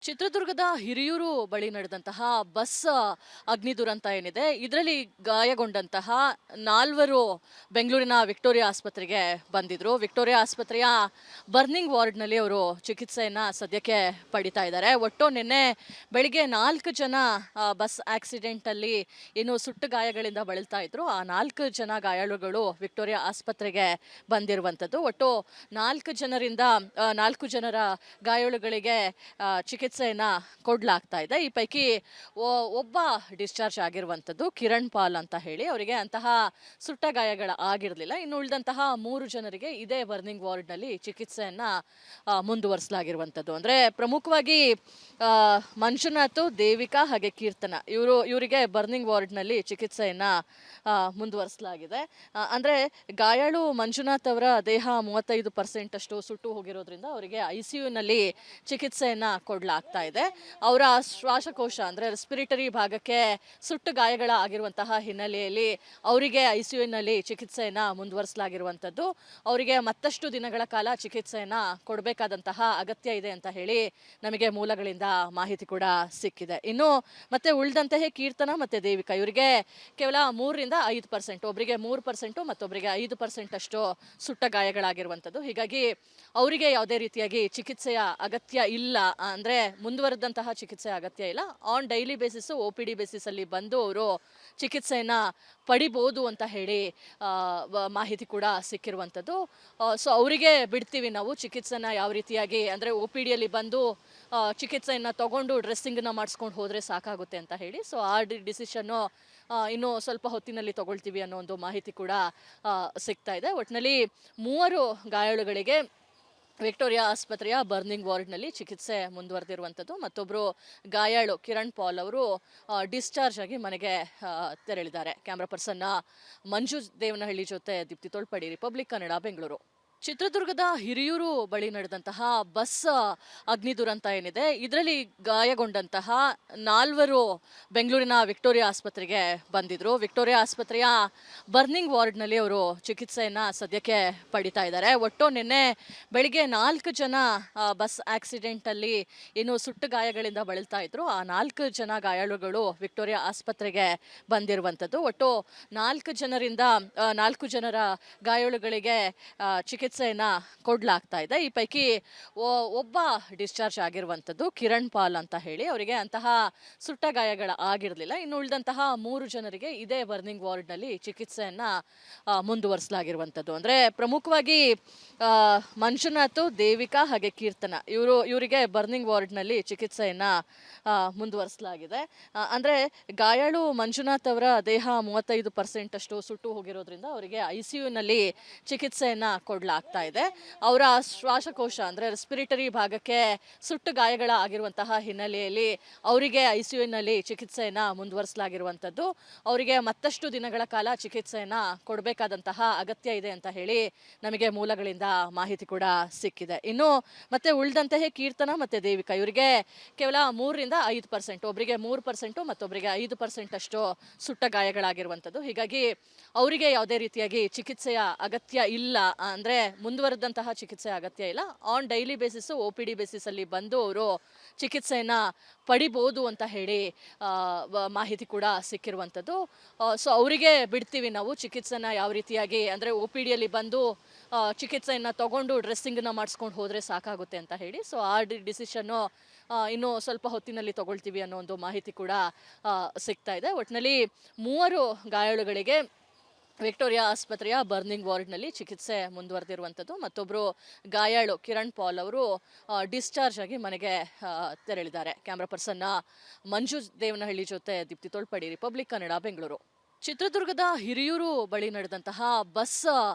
ಚಿತ್ರದುರ್ಗದ ಹಿರಿಯೂರು ಬಳಿ ನಡೆದಂತಹ ಬಸ್ ಅಗ್ನಿ ದುರಂತ ಏನಿದೆ ಇದರಲ್ಲಿ ಗಾಯಗೊಂಡಂತಹ ನಾಲ್ವರು ಬೆಂಗಳೂರಿನ ವಿಕ್ಟೋರಿಯಾ ಆಸ್ಪತ್ರೆಗೆ ಬಂದಿದ್ರು. ವಿಕ್ಟೋರಿಯಾ ಆಸ್ಪತ್ರೆಯ ಬರ್ನಿಂಗ್ ವಾರ್ಡ್ನಲ್ಲಿ ಅವರು ಚಿಕಿತ್ಸೆಯನ್ನ ಸದ್ಯಕ್ಕೆ ಪಡಿತಾ ಇದ್ದಾರೆ. ಒಟ್ಟು ನಿನ್ನೆ ಬೆಳಿಗ್ಗೆ 4 ಜನ ಬಸ್ ಆಕ್ಸಿಡೆಂಟ್ ಅಲ್ಲಿ ಏನು ಸುಟ್ಟು ಗಾಯಗಳಿಂದ ಬಳಲ್ತಾ ಇದ್ರು. ಆ 4 ಜನ ಗಾಯಾಳುಗಳು ವಿಕ್ಟೋರಿಯಾ ಆಸ್ಪತ್ರೆಗೆ ಬಂದಿರುವಂತದ್ದು. ಒಟ್ಟು 4 ಜನರ ಗಾಯಾಳುಗಳಿಗೆ ಚಿಕಿತ್ಸೆಯನ್ನ ಕೊಡ್ಲಾಗ್ತಾ ಇದೆ. ಈ ಪೈಕಿ ಒಬ್ಬ ಡಿಸ್ಚಾರ್ಜ್ ಆಗಿರುವಂತದ್ದು ಕಿರಣ್ ಪಾಲ್ ಅಂತ ಹೇಳಿ. ಅವರಿಗೆ ಅಂತಹ ಸುಟ್ಟ ಗಾಯಗಳ ಆಗಿರಲಿಲ್ಲ. ಇನ್ನು ಉಳಿದಂತಹ 3 ಜನರಿಗೆ ಇದೇ ಬರ್ನಿಂಗ್ ವಾರ್ಡ್ ನಲ್ಲಿ ಚಿಕಿತ್ಸೆಯನ್ನ ಮುಂದುವರಿಸಲಾಗಿರುವಂತದ್ದು. ಅಂದ್ರೆ ಪ್ರಮುಖವಾಗಿ ಮಂಜುನಾಥ್, ದೇವಿಕಾ ಹಾಗೆ ಕೀರ್ತನ ಇವರಿಗೆ ಬರ್ನಿಂಗ್ ವಾರ್ಡ್ ನಲ್ಲಿ ಚಿಕಿತ್ಸೆಯನ್ನ ಮುಂದುವರಿಸಲಾಗಿದೆ. ಅಂದ್ರೆ ಗಾಯಾಳು ಮಂಜುನಾಥ್ ಅವರ ದೇಹ 35% ಅಷ್ಟು ಸುಟ್ಟು ಹೋಗಿರೋದ್ರಿಂದ ಅವರಿಗೆ ಐಸಿಯುನಲ್ಲಿ ಚಿಕಿತ್ಸೆಯನ್ನ ಕೊಡ್ಲಾಗ್ತಾ ಇದೆ. ಅವರ ಶ್ವಾಸಕೋಶ ಅಂದ್ರೆ ರೆಸ್ಪಿರೇಟರಿ ಭಾಗಕ್ಕೆ ಸುಟ್ಟು ಗಾಯಗಳ ಆಗಿರುವಂತಹ ಹಿನ್ನೆಲೆಯಲ್ಲಿ ಅವರಿಗೆ ಐಸಿಯುನಲ್ಲಿ ಚಿಕಿತ್ಸೆಯನ್ನ ಮುಂದುವರಿಸಲಾಗಿರುವಂತದ್ದು. ಅವರಿಗೆ ಮತ್ತಷ್ಟು ದಿನಗಳ ಕಾಲ ಚಿಕಿತ್ಸೆಯನ್ನ ಕೊಡಬೇಕಾದಂತಹ ಅಗತ್ಯ ಇದೆ ಅಂತ ಹೇಳಿ ನಮಗೆ ಮೂಲಗಳಿಂದ ಮಾಹಿತಿ ಕೂಡ ಸಿಕ್ಕಿದೆ. ಇನ್ನು ಮತ್ತೆ ಉಳಿದಂತಹ ಕೀರ್ತನ ಮತ್ತೆ ದೇವಿಕಾ ಇವರಿಗೆ ಕೇವಲ 3-5%, ಒಬ್ಬರಿಗೆ 3% ಮತ್ತೊಬ್ಬರಿಗೆ 5% ಅಷ್ಟು ಸುಟ್ಟ ಗಾಯಗಳಾಗಿರುವಂತದ್ದು. ಹೀಗಾಗಿ ಅವರಿಗೆ ಯಾವುದೇ ರೀತಿಯಾಗಿ ಚಿಕಿತ್ಸೆಯ ಅಗತ್ಯ ಇಲ್ಲ, ಅಂದ್ರೆ ಮುಂದುವರೆದಂತಹ ಚಿಕಿತ್ಸೆ ಅಗತ್ಯ ಇಲ್ಲ. On daily basis OPD basis ಅಲ್ಲಿ ಬಂದು ಅವರು ಚಿಕಿತ್ಸೆಯನ್ನ ಪಡಿಬಹುದು ಅಂತ ಹೇಳಿ ಮಾಹಿತಿ ಕೂಡ ಸಿಕ್ಕಿರುವಂತದ್ದು. ಸೊ ಅವರಿಗೆ ಬಿಡ್ತೀವಿ ನಾವು ಚಿಕಿತ್ಸೆನ ಯಾವ ರೀತಿಯಾಗಿ, ಅಂದ್ರೆ OPD ಅಲ್ಲಿ ಬಂದು ಚಿಕಿತ್ಸೆಯನ್ನ ತಗೊಂಡು ಡ್ರೆಸ್ಸಿಂಗ್ನ ಮಾಡಿಸ್ಕೊಂಡು ಹೋದ್ರೆ ಸಾಕಾಗುತ್ತೆ ಅಂತ ಹೇಳಿ. ಸೊ ಆ ಡಿಸಿಷನ್ನು ಇನ್ನು ಸ್ವಲ್ಪ ಹೊತ್ತಿನಲ್ಲಿ ತಗೊಳ್ತೀವಿ ಅನ್ನೋ ಒಂದು ಮಾಹಿತಿ ಕೂಡ ಸಿಗ್ತಾ ಇದೆ. ಒಟ್ಟಿನಲ್ಲಿ 3 ಗಾಯಾಳುಗಳಿಗೆ ವಿಕ್ಟೋರಿಯಾ ಆಸ್ಪತ್ರೆಯ ಬರ್ನಿಂಗ್ ವಾರ್ಡ್ನಲ್ಲಿ ಚಿಕಿತ್ಸೆ ಮುಂದುವರೆದಿರುವಂಥದ್ದು. ಮತ್ತೊಬ್ಬರು ಗಾಯಾಳು ಕಿರಣ್ ಪಾಲ್ ಅವರು ಡಿಸ್ಚಾರ್ಜ್ ಆಗಿ ಮನೆಗೆ ತೆರಳಿದ್ದಾರೆ. ಕ್ಯಾಮ್ರಾ ಪರ್ಸನ್ ಮಂಜು ದೇವನಹಳ್ಳಿ ಜೊತೆ ದೀಪ್ತಿ ತೋಳ್ಪಡಿ, ರಿಪಬ್ಲಿಕ್ ಕನ್ನಡ, ಬೆಂಗಳೂರು. ಚಿತ್ರದುರ್ಗದ ಹಿರಿಯೂರು ಬಳಿ ನಡೆದಂತಹ ಬಸ್ ಅಗ್ನಿ ದುರಂತ ಏನಿದೆ ಇದರಲ್ಲಿ ಗಾಯಗೊಂಡಂತಹ 4 ಬೆಂಗಳೂರಿನ ವಿಕ್ಟೋರಿಯಾ ಆಸ್ಪತ್ರೆಗೆ ಬಂದಿದ್ರು. ವಿಕ್ಟೋರಿಯಾ ಆಸ್ಪತ್ರೆಯ ಬರ್ನಿಂಗ್ ವಾರ್ಡ್ನಲ್ಲಿ ಅವರು ಚಿಕಿತ್ಸೆಯನ್ನ ಸದ್ಯಕ್ಕೆ ಪಡಿತಾ ಇದ್ದಾರೆ. ಒಟ್ಟು ನಿನ್ನೆ ಬೆಳಿಗ್ಗೆ 4 ಜನ ಬಸ್ ಆಕ್ಸಿಡೆಂಟ್ ಅಲ್ಲಿ ಏನು ಸುಟ್ಟು ಗಾಯಗಳಿಂದ ಬಳಲ್ತಾ ಇದ್ರು. ಆ 4 ಜನ ಗಾಯಾಳುಗಳು ವಿಕ್ಟೋರಿಯಾ ಆಸ್ಪತ್ರೆಗೆ ಬಂದಿರುವಂತದ್ದು. ಒಟ್ಟು 4 ಜನರ ಗಾಯಾಳುಗಳಿಗೆ ಚಿಕಿತ್ಸೆಯನ್ನ ಕೊಡ್ಲಾಗ್ತಾ ಇದೆ. ಈ ಪೈಕಿ ಒಬ್ಬ ಡಿಸ್ಚಾರ್ಜ್ ಆಗಿರುವಂತದ್ದು ಕಿರಣ್ ಪಾಲ್ ಅಂತ ಹೇಳಿ. ಅವರಿಗೆ ಅಂತಹ ಸುಟ್ಟ ಗಾಯಗಳ ಆಗಿರಲಿಲ್ಲ. ಇನ್ನು ಉಳಿದಂತಹ 3 ಜನರಿಗೆ ಇದೇ ಬರ್ನಿಂಗ್ ವಾರ್ಡ್ ನಲ್ಲಿ ಚಿಕಿತ್ಸೆಯನ್ನ ಮುಂದುವರಿಸಲಾಗಿರುವಂತದ್ದು. ಅಂದ್ರೆ ಪ್ರಮುಖವಾಗಿ ಮಂಜುನಾಥ್, ದೇವಿಕಾ ಹಾಗೆ ಕೀರ್ತನ ಇವರಿಗೆ ಬರ್ನಿಂಗ್ ವಾರ್ಡ್ ನಲ್ಲಿ ಚಿಕಿತ್ಸೆಯನ್ನ ಮುಂದುವರಿಸಲಾಗಿದೆ. ಅಂದ್ರೆ ಗಾಯಾಳು ಮಂಜುನಾಥ್ ಅವರ ದೇಹ 35% ಅಷ್ಟು ಸುಟ್ಟು ಹೋಗಿರೋದ್ರಿಂದ ಅವರಿಗೆ ಐಸಿಯುನಲ್ಲಿ ಚಿಕಿತ್ಸೆಯನ್ನ ಕೊಡ್ಲಾಗ್ತಾ ಇದೆ. ಅವರ ಶ್ವಾಸಕೋಶ ಅಂದ್ರೆ ರೆಸ್ಪಿರೇಟರಿ ಭಾಗಕ್ಕೆ ಸುಟ್ಟು ಗಾಯಗಳ ಆಗಿರುವಂತಹ ಹಿನ್ನೆಲೆಯಲ್ಲಿ ಅವರಿಗೆ ಐಸಿಯುನಲ್ಲಿ ಚಿಕಿತ್ಸೆಯನ್ನ ಮುಂದುವರಿಸಲಾಗಿರುವಂತದ್ದು. ಅವರಿಗೆ ಮತ್ತಷ್ಟು ದಿನಗಳ ಕಾಲ ಚಿಕಿತ್ಸೆಯನ್ನ ಕೊಡಬೇಕಾದಂತಹ ಅಗತ್ಯ ಇದೆ ಅಂತ ಹೇಳಿ ನಮಗೆ ಮೂಲಗಳಿಂದ ಮಾಹಿತಿ ಕೂಡ ಸಿಕ್ಕಿದೆ. ಇನ್ನು ಮತ್ತೆ ಉಳಿದಂತಹ ಕೀರ್ತನ ಮತ್ತೆ ದೇವಿಕಾ ಇವರಿಗೆ ಕೇವಲ 3-5%, ಒಬ್ಬರಿಗೆ 3% ಮತ್ತೊಬ್ಬರಿಗೆ 5% ಅಷ್ಟು ಸುಟ್ಟ ಗಾಯಗಳಾಗಿರುವಂತದ್ದು. ಹೀಗಾಗಿ ಅವರಿಗೆ ಯಾವುದೇ ರೀತಿಯಾಗಿ ಚಿಕಿತ್ಸೆಯ ಅಗತ್ಯ ಇಲ್ಲ, ಅಂದ್ರೆ ಮುಂದುವರೆದಂತಹ ಚಿಕಿತ್ಸೆ ಅಗತ್ಯ ಇಲ್ಲ. On daily basis OPD basis ಅಲ್ಲಿ ಬಂದು ಅವರು ಚಿಕಿತ್ಸೆಯನ್ನ ಪಡಿಬಹುದು ಅಂತ ಹೇಳಿ ಮಾಹಿತಿ ಕೂಡ ಸಿಕ್ಕಿರುವಂತದ್ದು. ಸೊ ಅವರಿಗೆ ಬಿಡ್ತೀವಿ ನಾವು ಚಿಕಿತ್ಸೆನ ಯಾವ ರೀತಿಯಾಗಿ, ಅಂದ್ರೆ OPD ಅಲ್ಲಿ ಬಂದು ಚಿಕಿತ್ಸೆಯನ್ನ ತಗೊಂಡು ಡ್ರೆಸ್ಸಿಂಗ್ನ ಮಾಡಿಸ್ಕೊಂಡು ಹೋದ್ರೆ ಸಾಕಾಗುತ್ತೆ ಅಂತ ಹೇಳಿ. ಸೊ ಆ ಡಿಸಿಷನ್ನು ಇನ್ನು ಸ್ವಲ್ಪ ಹೊತ್ತಿನಲ್ಲಿ ತಗೊಳ್ತೀವಿ ಅನ್ನೋ ಒಂದು ಮಾಹಿತಿ ಕೂಡ ಸಿಗ್ತಾ ಇದೆ. ಒಟ್ಟಿನಲ್ಲಿ 3 ಗಾಯಾಳುಗಳಿಗೆ ವಿಕ್ಟೋರಿಯಾ ಆಸ್ಪತ್ರೆಯ ಬರ್ನಿಂಗ್ ವಾರ್ಡ್ನಲ್ಲಿ ಚಿಕಿತ್ಸೆ ಮುಂದುವರೆದಿರುವಂಥದ್ದು. ಮತ್ತೊಬ್ಬರು ಗಾಯಾಳು ಕಿರಣ್ ಪಾಲ್ ಅವರು ಡಿಸ್ಚಾರ್ಜ್ ಆಗಿ ಮನೆಗೆ ತೆರಳಿದ್ದಾರೆ. ಕ್ಯಾಮ್ರಾ ಪರ್ಸನ್ ಮಂಜು ದೇವನಹಳ್ಳಿ ಜೊತೆ ದೀಪ್ತಿ ತೋಳ್ಪಡಿ, ರಿಪಬ್ಲಿಕ್ ಕನ್ನಡ, ಬೆಂಗಳೂರು. ಚಿತ್ರದುರ್ಗದ ಹಿರಿಯೂರು ಬಳಿ ನಡೆದಂತಹ ಬಸ್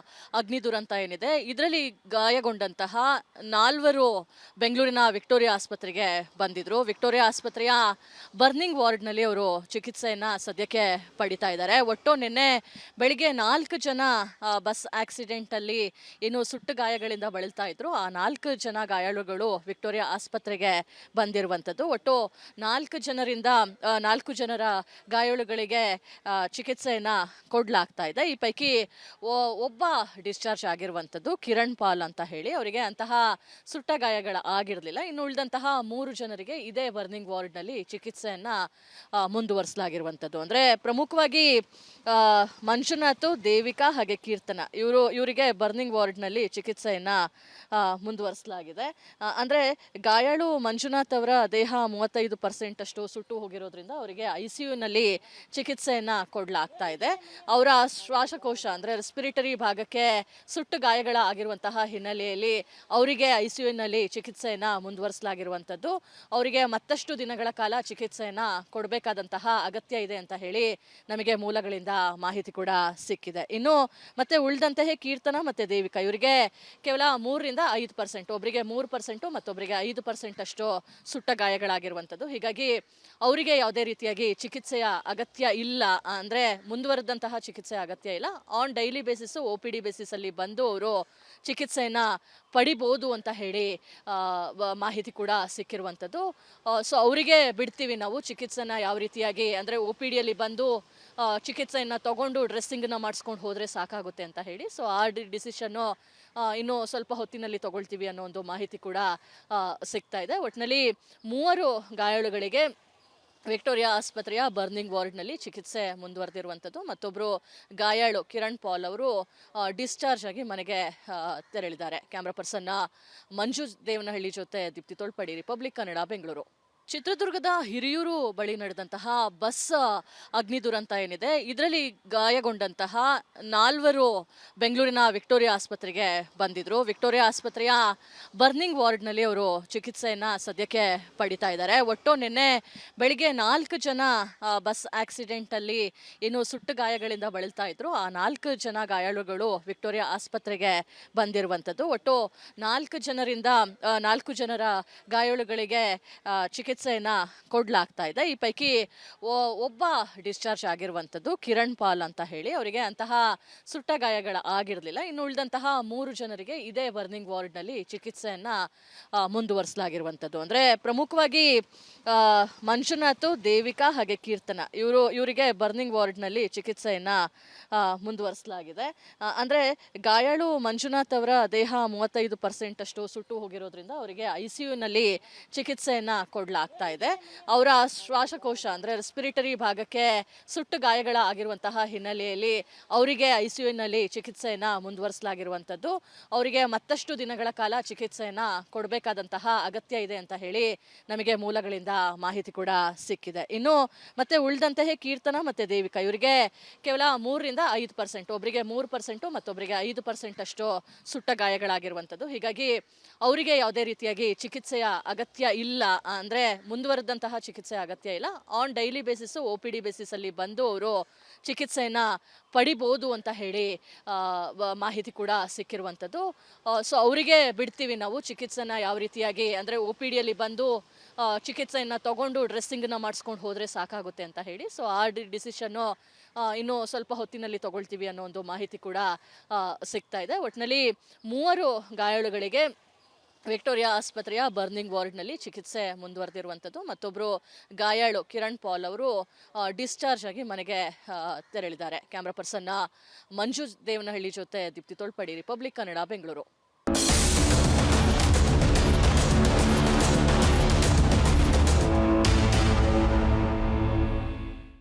ಅಗ್ನಿ ದುರಂತ ಏನಿದೆ ಇದರಲ್ಲಿ ಗಾಯಗೊಂಡಂತಹ 4 ಬೆಂಗಳೂರಿನ ವಿಕ್ಟೋರಿಯಾ ಆಸ್ಪತ್ರೆಗೆ ಬಂದಿದ್ರು. ವಿಕ್ಟೋರಿಯಾ ಆಸ್ಪತ್ರೆಯ ಬರ್ನಿಂಗ್ ವಾರ್ಡ್ನಲ್ಲಿ ಅವರು ಚಿಕಿತ್ಸೆಯನ್ನ ಸದ್ಯಕ್ಕೆ ಪಡಿತಾ ಇದ್ದಾರೆ. ಒಟ್ಟು ನಿನ್ನೆ ಬೆಳಿಗ್ಗೆ 4 ಜನ ಬಸ್ ಆಕ್ಸಿಡೆಂಟ್ ಅಲ್ಲಿ ಏನು ಸುಟ್ಟು ಗಾಯಗಳಿಂದ ಬಳಲ್ತಾ ಇದ್ರು. ಆ 4 ಜನ ಗಾಯಾಳುಗಳು ವಿಕ್ಟೋರಿಯಾ ಆಸ್ಪತ್ರೆಗೆ ಬಂದಿರುವಂತದ್ದು. ಒಟ್ಟು 4 ಜನರ ಗಾಯಾಳುಗಳಿಗೆ ಚಿಕಿತ್ಸೆ ಚಿಕಿತ್ಸೆಯನ್ನ ಕೊಡ್ಲಾಗ್ತಾ ಇದೆ. ಈ ಪೈಕಿ ಒಬ್ಬ ಡಿಸ್ಚಾರ್ಜ್ ಆಗಿರುವಂಥದ್ದು ಕಿರಣ್ ಪಾಲ್ ಅಂತ ಹೇಳಿ. ಅವರಿಗೆ ಅಂತಹ ಸುಟ್ಟ ಗಾಯಗಳ ಆಗಿರಲಿಲ್ಲ. ಇನ್ನು ಉಳಿದಂತಹ 3 ಜನರಿಗೆ ಇದೇ ಬರ್ನಿಂಗ್ ವಾರ್ಡ್ನಲ್ಲಿ ಚಿಕಿತ್ಸೆಯನ್ನ ಮುಂದುವರಿಸಲಾಗಿರುವಂಥದ್ದು. ಅಂದರೆ ಪ್ರಮುಖವಾಗಿ ಮಂಜುನಾಥ್, ದೇವಿಕಾ ಹಾಗೆ ಕೀರ್ತನ ಇವರಿಗೆ ಬರ್ನಿಂಗ್ ವಾರ್ಡ್ನಲ್ಲಿ ಚಿಕಿತ್ಸೆಯನ್ನ ಮುಂದುವರಿಸಲಾಗಿದೆ. ಅಂದರೆ ಗಾಯಾಳು ಮಂಜುನಾಥ್ ಅವರ ದೇಹ 35% ಅಷ್ಟು ಸುಟ್ಟು ಹೋಗಿರೋದ್ರಿಂದ ಅವರಿಗೆ ಐಸಿಯುನಲ್ಲಿ ಚಿಕಿತ್ಸೆಯನ್ನ ಕೊಡಲಾಗ್ತಾ ಇದೆ. ಅವರ ಶ್ವಾಸಕೋಶ ಅಂದರೆ ರೆಸ್ಪಿರೇಟರಿ ಭಾಗಕ್ಕೆ ಸುಟ್ಟು ಗಾಯಗಳ ಆಗಿರುವಂತಹ ಹಿನ್ನೆಲೆಯಲ್ಲಿ ಅವರಿಗೆ ಐಸಿಯುನಲ್ಲಿ ಚಿಕಿತ್ಸೆಯನ್ನ ಮುಂದುವರಿಸಲಾಗಿರುವಂಥದ್ದು. ಅವರಿಗೆ ಮತ್ತಷ್ಟು ದಿನಗಳ ಕಾಲ ಚಿಕಿತ್ಸೆಯನ್ನ ಕೊಡಬೇಕಾದಂತಹ ಅಗತ್ಯ ಇದೆ ಅಂತ ಹೇಳಿ ನಮಗೆ ಮೂಲಗಳಿಂದ ಮಾಹಿತಿ ಕೂಡ ಸಿಕ್ಕಿದೆ. ಇನ್ನು ಮತ್ತೆ ಉಳಿದಂತಹ ಕೀರ್ತನ ಮತ್ತೆ ದೇವಿಕಾ ಇವರಿಗೆ ಕೇವಲ 3-5%, ಒಬ್ಬರಿಗೆ 3% ಮತ್ತೊಬ್ಬರಿಗೆ 5% ಅಷ್ಟು ಸುಟ್ಟ ಗಾಯಗಳಾಗಿರುವಂಥದ್ದು. ಹೀಗಾಗಿ ಅವರಿಗೆ ಯಾವುದೇ ರೀತಿಯಾಗಿ ಚಿಕಿತ್ಸೆಯ ಅಗತ್ಯ ಇಲ್ಲ, ಅಂದರೆ ಮುಂದುವರೆದಂತಹ ಚಿಕಿತ್ಸೆ ಅಗತ್ಯ ಇಲ್ಲ. ಆನ್ ಡೈಲಿ ಬೇಸಿಸ್ OPD ಬೇಸಿಸಲ್ಲಿ ಬಂದು ಅವರು ಚಿಕಿತ್ಸೆಯನ್ನ ಪಡಿಬೋದು ಅಂತ ಹೇಳಿ ಮಾಹಿತಿ ಕೂಡ ಸಿಕ್ಕಿರುವಂಥದ್ದು. ಸೊ ಅವರಿಗೆ ಬಿಡ್ತೀವಿ ನಾವು ಚಿಕಿತ್ಸೆನ ಯಾವ ರೀತಿಯಾಗಿ, ಅಂದರೆ OPDಯಲ್ಲಿ ಬಂದು ಚಿಕಿತ್ಸೆಯನ್ನು ತಗೊಂಡು ಡ್ರೆಸ್ಸಿಂಗನ್ನು ಮಾಡಿಸ್ಕೊಂಡು ಹೋದರೆ ಸಾಕಾಗುತ್ತೆ ಅಂತ ಹೇಳಿ. ಸೊ ಆ ಡಿಸಿಷನ್ನು ಇನ್ನು ಸ್ವಲ್ಪ ಹೊತ್ತಿನಲ್ಲಿ ತಗೊಳ್ತೀವಿ ಅನ್ನೋ ಒಂದು ಮಾಹಿತಿ ಕೂಡ ಸಿಗ್ತಾ ಇದೆ. ಒಟ್ಟಿನಲ್ಲಿ 3 ಗಾಯಾಳುಗಳಿಗೆ ವಿಕ್ಟೋರಿಯಾ ಆಸ್ಪತ್ರೆಯ ಬರ್ನಿಂಗ್ ವಾರ್ಡ್ನಲ್ಲಿ ಚಿಕಿತ್ಸೆ ಮುಂದುವರೆದಿರುವಂಥದ್ದು. ಮತ್ತೊಬ್ಬರು ಗಾಯಾಳು ಕಿರಣ್ ಪಾಲ್ ಅವರು ಡಿಸ್ಚಾರ್ಜ್ ಆಗಿ ಮನೆಗೆ ತೆರಳಿದ್ದಾರೆ. ಕ್ಯಾಮ್ರಾ ಪರ್ಸನ್ ಮಂಜು ದೇವನಹಳ್ಳಿ ಜೊತೆ ದೀಪ್ತಿ ತೋಳ್ಪಡಿ, ರಿಪಬ್ಲಿಕ್ ಕನ್ನಡ, ಬೆಂಗಳೂರು. ಚಿತ್ರದುರ್ಗದ ಹಿರಿಯೂರು ಬಳಿ ನಡೆದಂತಹ ಬಸ್ ಅಗ್ನಿ ದುರಂತ ಏನಿದೆ, ಇದರಲ್ಲಿ ಗಾಯಗೊಂಡಂತಹ 4 ಬೆಂಗಳೂರಿನ ವಿಕ್ಟೋರಿಯಾ ಆಸ್ಪತ್ರೆಗೆ ಬಂದಿದ್ರು. ವಿಕ್ಟೋರಿಯಾ ಆಸ್ಪತ್ರೆಯ ಬರ್ನಿಂಗ್ ವಾರ್ಡ್ನಲ್ಲಿ ಅವರು ಚಿಕಿತ್ಸೆಯನ್ನು ಸದ್ಯಕ್ಕೆ ಪಡಿತಾ ಇದ್ದಾರೆ. ಒಟ್ಟು ನಿನ್ನೆ ಬೆಳಿಗ್ಗೆ 4 ಜನ ಬಸ್ ಆಕ್ಸಿಡೆಂಟಲ್ಲಿ ಏನು ಸುಟ್ಟು ಗಾಯಗಳಿಂದ ಬಳಲ್ತಾ ಇದ್ರು. ಆ 4 ಜನ ಗಾಯಾಳುಗಳು ವಿಕ್ಟೋರಿಯಾ ಆಸ್ಪತ್ರೆಗೆ ಬಂದಿರುವಂಥದ್ದು. ಒಟ್ಟು 4 ಜನರ ಗಾಯಾಳುಗಳಿಗೆ ಚಿಕಿತ್ಸೆಯನ್ನ ಕೊಡ್ಲಾಗ್ತಾ ಇದೆ. ಈ ಪೈಕಿ ಒಬ್ಬ ಡಿಸ್ಚಾರ್ಜ್ ಆಗಿರುವಂಥದ್ದು ಕಿರಣ್ ಪಾಲ್ ಅಂತ ಹೇಳಿ. ಅವರಿಗೆ ಅಂತಹ ಸುಟ್ಟ ಗಾಯಗಳ ಆಗಿರಲಿಲ್ಲ. ಇನ್ನು ಉಳಿದಂತಹ 3 ಜನರಿಗೆ ಇದೇ ಬರ್ನಿಂಗ್ ವಾರ್ಡ್ನಲ್ಲಿ ಚಿಕಿತ್ಸೆಯನ್ನ ಮುಂದುವರಿಸಲಾಗಿರುವಂಥದ್ದು. ಅಂದರೆ ಪ್ರಮುಖವಾಗಿ ಮಂಜುನಾಥ್, ದೇವಿಕಾ ಹಾಗೆ ಕೀರ್ತನ ಇವರಿಗೆ ಬರ್ನಿಂಗ್ ವಾರ್ಡ್ನಲ್ಲಿ ಚಿಕಿತ್ಸೆಯನ್ನ ಮುಂದುವರಿಸಲಾಗಿದೆ. ಅಂದರೆ ಗಾಯಾಳು ಮಂಜುನಾಥ್ ಅವರ ದೇಹ 35% ಅಷ್ಟು ಸುಟ್ಟು ಹೋಗಿರೋದ್ರಿಂದ ಅವರಿಗೆ ಐಸಿಯುನಲ್ಲಿ ಚಿಕಿತ್ಸೆಯನ್ನ ಕೊಡಲಾಗ್ತಾ ಇದೆ. ಅವರ ಶ್ವಾಸಕೋಶ ಅಂದರೆ ರೆಸ್ಪಿರೇಟರಿ ಭಾಗಕ್ಕೆ ಸುಟ್ಟು ಗಾಯಗಳ ಆಗಿರುವಂತಹ ಹಿನ್ನೆಲೆಯಲ್ಲಿ ಅವರಿಗೆ ಐಸಿಯುನಲ್ಲಿ ಚಿಕಿತ್ಸೆಯನ್ನ ಮುಂದುವರಿಸಲಾಗಿರುವಂಥದ್ದು. ಅವರಿಗೆ ಮತ್ತಷ್ಟು ದಿನಗಳ ಕಾಲ ಚಿಕಿತ್ಸೆಯನ್ನ ಕೊಡಬೇಕಾದಂತಹ ಅಗತ್ಯ ಇದೆ ಅಂತ ಹೇಳಿ ನಮಗೆ ಮೂಲಗಳಿಂದ ಮಾಹಿತಿ ಕೂಡ ಸಿಕ್ಕಿದೆ. ಇನ್ನು ಮತ್ತೆ ಉಳಿದಂತಹ ಕೀರ್ತನ ಮತ್ತೆ ದೇವಿಕಾ ಇವರಿಗೆ ಕೇವಲ 3-5%, ಒಬ್ಬರಿಗೆ 3% ಮತ್ತೊಬ್ಬರಿಗೆ 5% ಅಷ್ಟು ಸುಟ್ಟ ಗಾಯಗಳಾಗಿರುವಂಥದ್ದು. ಹೀಗಾಗಿ ಅವರಿಗೆ ಯಾವುದೇ ರೀತಿಯಾಗಿ ಚಿಕಿತ್ಸೆಯ ಅಗತ್ಯ ಇಲ್ಲ, ಅಂದರೆ ಮುಂದುವರೆದಂತಹ ಚಿಕಿತ್ಸೆ ಅಗತ್ಯ ಇಲ್ಲ. ಆನ್ ಡೈಲಿ ಬೇಸಿಸ್ OPD ಬೇಸಿಸಲ್ಲಿ ಬಂದು ಅವರು ಚಿಕಿತ್ಸೆಯನ್ನ ಪಡಿಬೋದು ಅಂತ ಹೇಳಿ ಮಾಹಿತಿ ಕೂಡ ಸಿಕ್ಕಿರುವಂಥದ್ದು. ಸೊ ಅವರಿಗೆ ಬಿಡ್ತೀವಿ ನಾವು ಚಿಕಿತ್ಸೆನ ಯಾವ ರೀತಿಯಾಗಿ, ಅಂದರೆ OPDಯಲ್ಲಿ ಬಂದು ಚಿಕಿತ್ಸೆಯನ್ನು ತಗೊಂಡು ಡ್ರೆಸ್ಸಿಂಗನ್ನು ಮಾಡಿಸ್ಕೊಂಡು ಹೋದರೆ ಸಾಕಾಗುತ್ತೆ ಅಂತ ಹೇಳಿ. ಸೊ ಆ ಡಿಸಿಷನ್ನು ಇನ್ನು ಸ್ವಲ್ಪ ಹೊತ್ತಿನಲ್ಲಿ ತಗೊಳ್ತೀವಿ ಅನ್ನೋ ಒಂದು ಮಾಹಿತಿ ಕೂಡ ಸಿಗ್ತಾ ಇದೆ. ಒಟ್ಟಿನಲ್ಲಿ 3 ಗಾಯಾಳುಗಳಿಗೆ ವಿಕ್ಟೋರಿಯಾ ಆಸ್ಪತ್ರೆಯ ಬರ್ನಿಂಗ್ ವಾರ್ಡ್ನಲ್ಲಿ ಚಿಕಿತ್ಸೆ ಮುಂದುವರೆದಿರುವಂಥದ್ದು. ಮತ್ತೊಬ್ಬರು ಗಾಯಾಳು ಕಿರಣ್ ಪಾಲ್ ಅವರು ಡಿಸ್ಚಾರ್ಜ್ ಆಗಿ ಮನೆಗೆ ತೆರಳಿದ್ದಾರೆ. ಕ್ಯಾಮ್ರಾ ಪರ್ಸನ್ ಮಂಜು ದೇವನಹಳ್ಳಿ ಜೊತೆ ದೀಪ್ತಿ ತೋಳ್ಪಡಿ, ರಿಪಬ್ಲಿಕ್ ಕನ್ನಡ, ಬೆಂಗಳೂರು.